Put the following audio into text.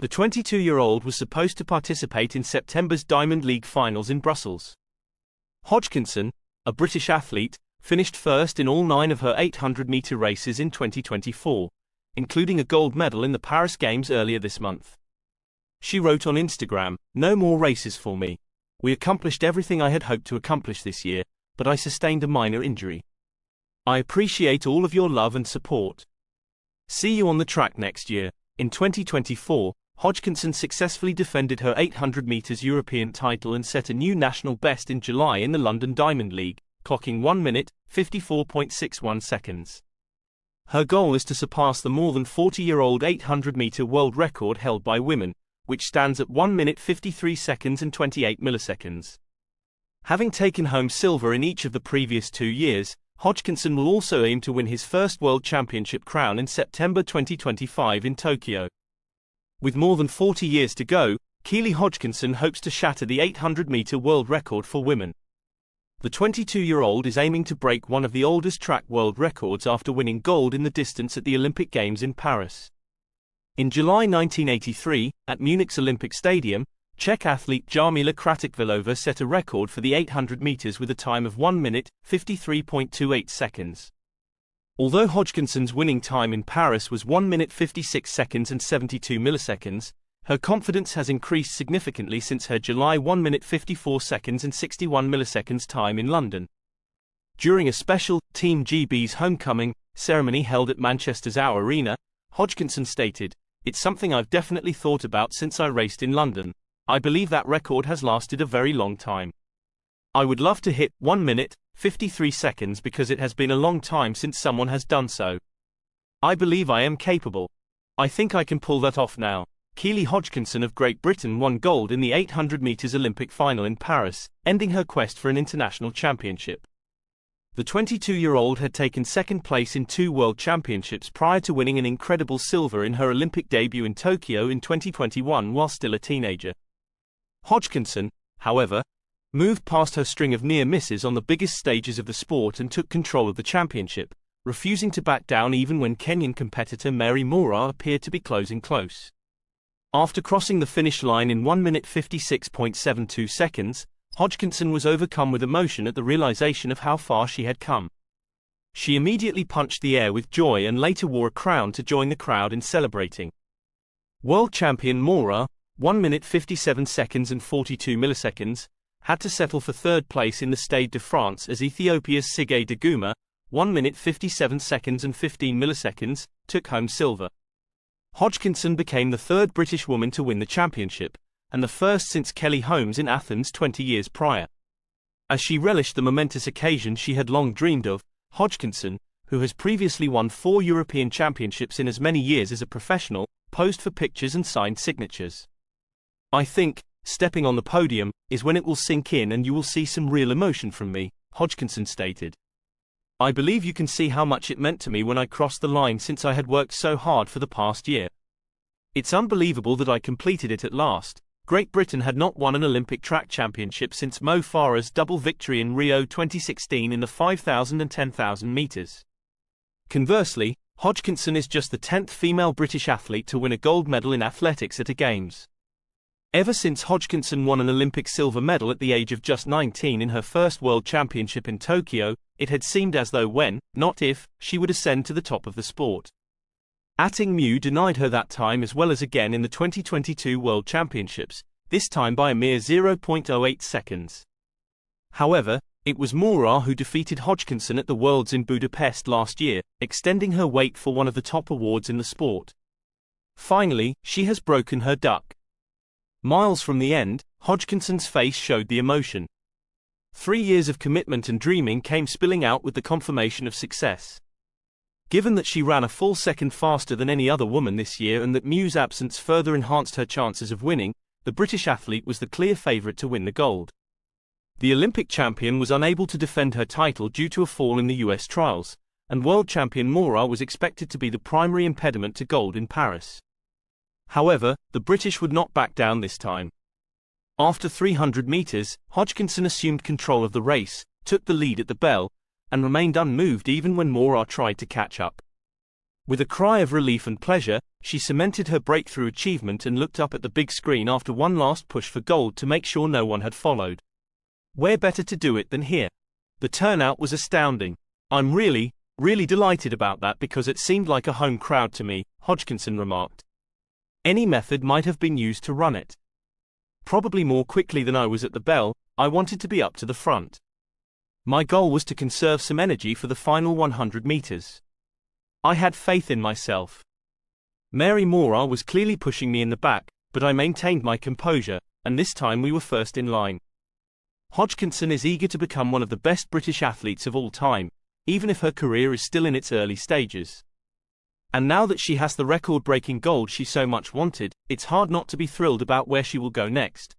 The 22-year-old was supposed to participate in September's Diamond League finals in Brussels. Hodgkinson, a British athlete, finished first in all 9 of her 800-meter races in 2024, including a gold medal in the Paris Games earlier this month. She wrote on Instagram, "No more races for me. We accomplished everything I had hoped to accomplish this year, but I sustained a minor injury. I appreciate all of your love and support. See you on the track next year." In 2024, Hodgkinson successfully defended her 800 meters European title and set a new national best in July in the London Diamond League, clocking 1 minute, 54.61 seconds. Her goal is to surpass the more than 40-year-old 800-meter world record held by women, which stands at 1 minute 53 seconds and 28 milliseconds. Having taken home silver in each of the previous 2 years, Hodgkinson will also aim to win his first World Championship crown in September 2025 in Tokyo. With more than 40 years to go, Keely Hodgkinson hopes to shatter the 800-meter world record for women. The 22-year-old is aiming to break one of the oldest track world records after winning gold in the distance at the Olympic Games in Paris. In July 1983, at Munich's Olympic Stadium, Czech athlete Jarmila Kratikvilova set a record for the 800 meters with a time of 1 minute, 53.28 seconds. Although Hodgkinson's winning time in Paris was 1 minute 56 seconds and 72 milliseconds, her confidence has increased significantly since her July 1 minute 54 seconds and 61 milliseconds time in London. During a special Team GB's homecoming ceremony held at Manchester's Our Arena, Hodgkinson stated, "It's something I've definitely thought about since I raced in London. I believe that record has lasted a very long time. I would love to hit 1 minute, 53 seconds because it has been a long time since someone has done so. I believe I am capable. I think I can pull that off now." Keely Hodgkinson of Great Britain won gold in the 800 meters Olympic final in Paris, ending her quest for an international championship. The 22-year-old had taken second place in 2 world championships prior to winning an incredible silver in her Olympic debut in Tokyo in 2021 while still a teenager. Hodgkinson, however, moved past her string of near misses on the biggest stages of the sport and took control of the championship, refusing to back down even when Kenyan competitor Mary Moraa appeared to be closing close. After crossing the finish line in 1 minute 56.72 seconds, Hodgkinson was overcome with emotion at the realization of how far she had come. She immediately punched the air with joy and later wore a crown to join the crowd in celebrating. World champion Moraa, 1 minute 57 seconds and 42 milliseconds, had to settle for third place in the Stade de France as Ethiopia's Sige Daguma, 1 minute 57 seconds and 15 milliseconds, took home silver. Hodgkinson became the third British woman to win the championship, and the first since Kelly Holmes in Athens 20 years prior. As she relished the momentous occasion she had long dreamed of, Hodgkinson, who has previously won 4 European championships in as many years as a professional, posed for pictures and signed signatures. "I think, stepping on the podium, is when it will sink in and you will see some real emotion from me," Hodgkinson stated. "I believe you can see how much it meant to me when I crossed the line since I had worked so hard for the past year. It's unbelievable that I completed it at last." Great Britain had not won an Olympic track championship since Mo Farah's double victory in Rio 2016 in the 5,000 and 10,000 meters. Conversely, Hodgkinson is just the 10th female British athlete to win a gold medal in athletics at a Games. Ever since Hodgkinson won an Olympic silver medal at the age of just 19 in her first World Championship in Tokyo, it had seemed as though when, not if, she would ascend to the top of the sport. Atting Mu denied her that time as well as again in the 2022 World Championships, this time by a mere 0.08 seconds. However, it was Moraa who defeated Hodgkinson at the Worlds in Budapest last year, extending her wait for one of the top awards in the sport. Finally, she has broken her duck. Miles from the end, Hodgkinson's face showed the emotion. 3 years of commitment and dreaming came spilling out with the confirmation of success. Given that she ran a full second faster than any other woman this year and that Mu's absence further enhanced her chances of winning, the British athlete was the clear favourite to win the gold. The Olympic champion was unable to defend her title due to a fall in the US trials, and world champion Moraa was expected to be the primary impediment to gold in Paris. However, the British would not back down this time. After 300 meters, Hodgkinson assumed control of the race, took the lead at the bell, and remained unmoved even when Moraa tried to catch up. With a cry of relief and pleasure, she cemented her breakthrough achievement and looked up at the big screen after one last push for gold to make sure no one had followed. Where better to do it than here? The turnout was astounding. I'm really delighted about that because it seemed like a home crowd to me, Hodgkinson remarked. Any method might have been used to run it. Probably more quickly than I was at the bell. I wanted to be up to the front. My goal was to conserve some energy for the final 100 meters. I had faith in myself. Mary Mora was clearly pushing me in the back, but I maintained my composure, and this time we were first in line. Hodgkinson is eager to become one of the best British athletes of all time, even if her career is still in its early stages. And now that she has the record-breaking gold she so much wanted, it's hard not to be thrilled about where she will go next.